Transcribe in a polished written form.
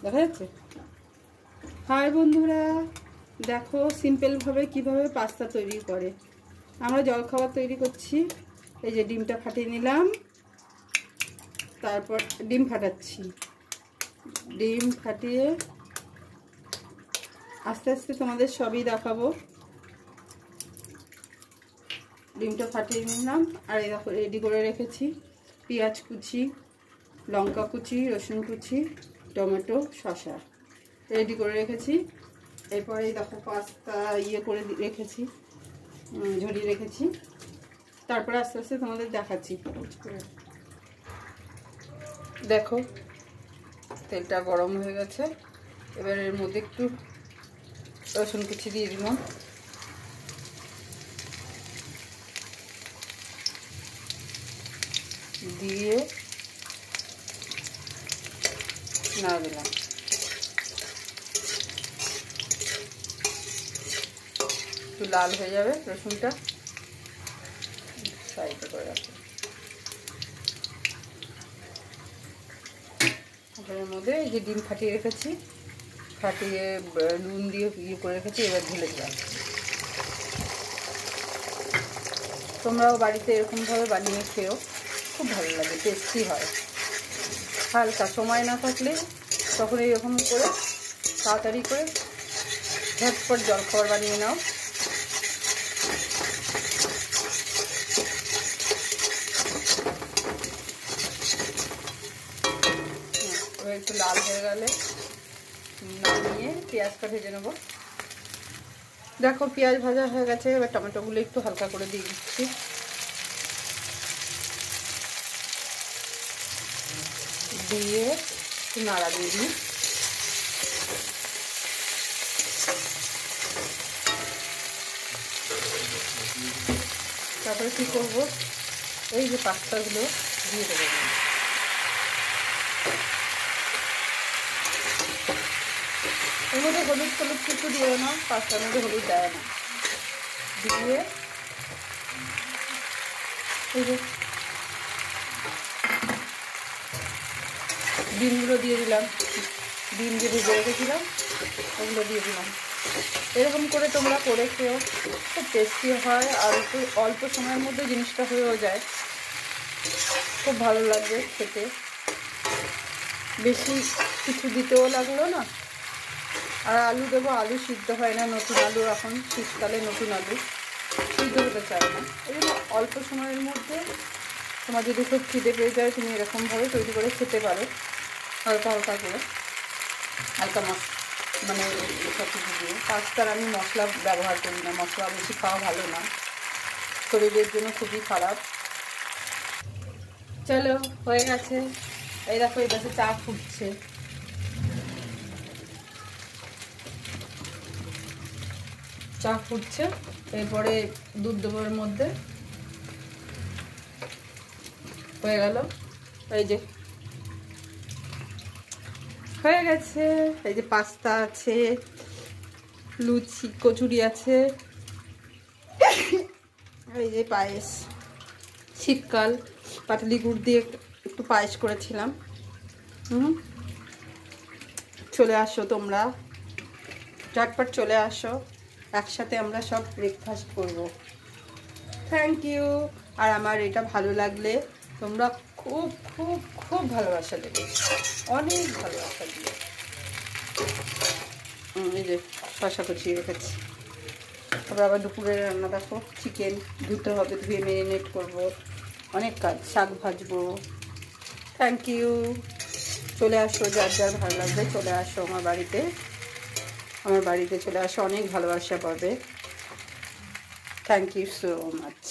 দেখা যাচ্ছে? হাই বন্ধুরা, দেখো সিম্পলভাবে কিভাবে পাস্তা তৈরি করে। আমরা জলখাবার তৈরি করছি। এই যে ডিমটা ফাটিয়ে নিলাম, তারপর ডিম ফাটাচ্ছি। ডিম ফাটিয়ে আস্তে আস্তে তোমাদের সবই দেখাবো। ডিমটা ফাটিয়ে নিলাম, আর এই দেখো রেডি করে রেখেছি পেঁয়াজ কুচি, লঙ্কা কুচি, রসুন কুচি, টমেটো, শসা রেডি করে রেখেছি। এরপরে দেখো পাস্তা করে রেখেছি, ঝরিয়ে রেখেছি। তারপরে আস্তে আস্তে তোমাদের দেখাচ্ছি। দেখো তেলটা গরম হয়ে গেছে। এবার এর মধ্যে একটু রসুন কুচি দিয়ে দিলাম, দিয়ে নাড়া দিলাম। একটু লাল হয়ে যাবে রসুনটা, সাইডে করে রাখবো। এর মধ্যে এই যে ডিম ফাটিয়ে রেখেছি, ফাটিয়ে নুন দিয়ে করে রেখেছি, এবার ঢেলে দিলাম। তোমরাও বাড়িতে এরকমভাবে বানিয়ে খেও, খুব ভালো লাগে, টেস্টি হয়। হালকা সময় না থাকলে তখন এইরকম করে তাড়াতাড়ি করে ঝটপট জলখাবার বানিয়ে নাও। এবার একটু লাল হয়ে গেলে নামিয়ে পেঁয়াজটা ভেজে নেবো। দেখো পেঁয়াজ ভাজা হয়ে গেছে। এবার টমেটোগুলো একটু হালকা করে দিয়ে দিচ্ছি। দিয়ে একটু নাড়া দিয়ে দিই। তারপরে কী করবো, এই যে পাস্তাগুলো দিয়ে দেবো। এর মধ্যে হলুদ কিছু দিও না, পাস্তার মধ্যে হলুদ দেয় না। দিয়ে এই যে ডিমগুলো দিয়ে দিলাম, ডিম যে ভেজে রেখেছিলাম ওগুলো দিয়ে দিলাম। এরকম করে তোমরা করে খেও, খুব টেস্টি হয়। আর একটু অল্প সময়ের মধ্যে জিনিসটা হয়েও যায়, খুব ভালো লাগবে খেতে। বেশি কিছু দিতেও লাগলো না। আর আলু দেবো, আলু সিদ্ধ হয় না, নতুন আলু, এখন শীতকালে নতুন আলু সিদ্ধ হতে চায় না। এই জন্য অল্প সময়ের মধ্যে তোমার যদি খুব খিদে পেয়ে যায়, তুমি এরকমভাবে তৈরি করে খেতে পারো। হালকা হালকা করে, হালকা মানে সব কিছু দিয়ে। পাস্তার আমি মশলা ব্যবহার করি না, মশলা বেশি খাওয়া ভালো না, শরীরের জন্য খুবই খারাপ। চলো হয়ে গেছে। এই দেখো এই পাশে চা ফুটছে। চা ফুটছে, এরপরে দুধ দেবো এর মধ্যে। হয়ে গেল, এই যে হয়ে গেছে। এই যে পাস্তা আছে, লুচি কচুরি আছে, এই যে পায়েস, শীতকাল পাটালি গুড় দিয়ে একটু পায়েস করেছিলাম। চলে আসো তোমরা, ঝটপট চলে আসো, একসাথে আমরা সব ব্রেকফাস্ট করব। Thank you. আর আমার এটা ভালো লাগলে তোমরা খুব খুব খুব ভালোবাসা দেবে, অনেক ভালোবাসা দেবে। এই যে শসা কুচিয়ে রেখেছি। তারপর আবার দুপুরের রান্না দেখো, চিকেন ধুতে হবে, ধুয়ে ম্যারিনেট করব, অনেক কাজ, শাক ভাজবো। Thank you. চলে আসো, যার যার ভালো লাগবে চলে আসো আমার বাড়িতে চলে আসো, অনেক ভালোবাসা পাবে। Thank you so much.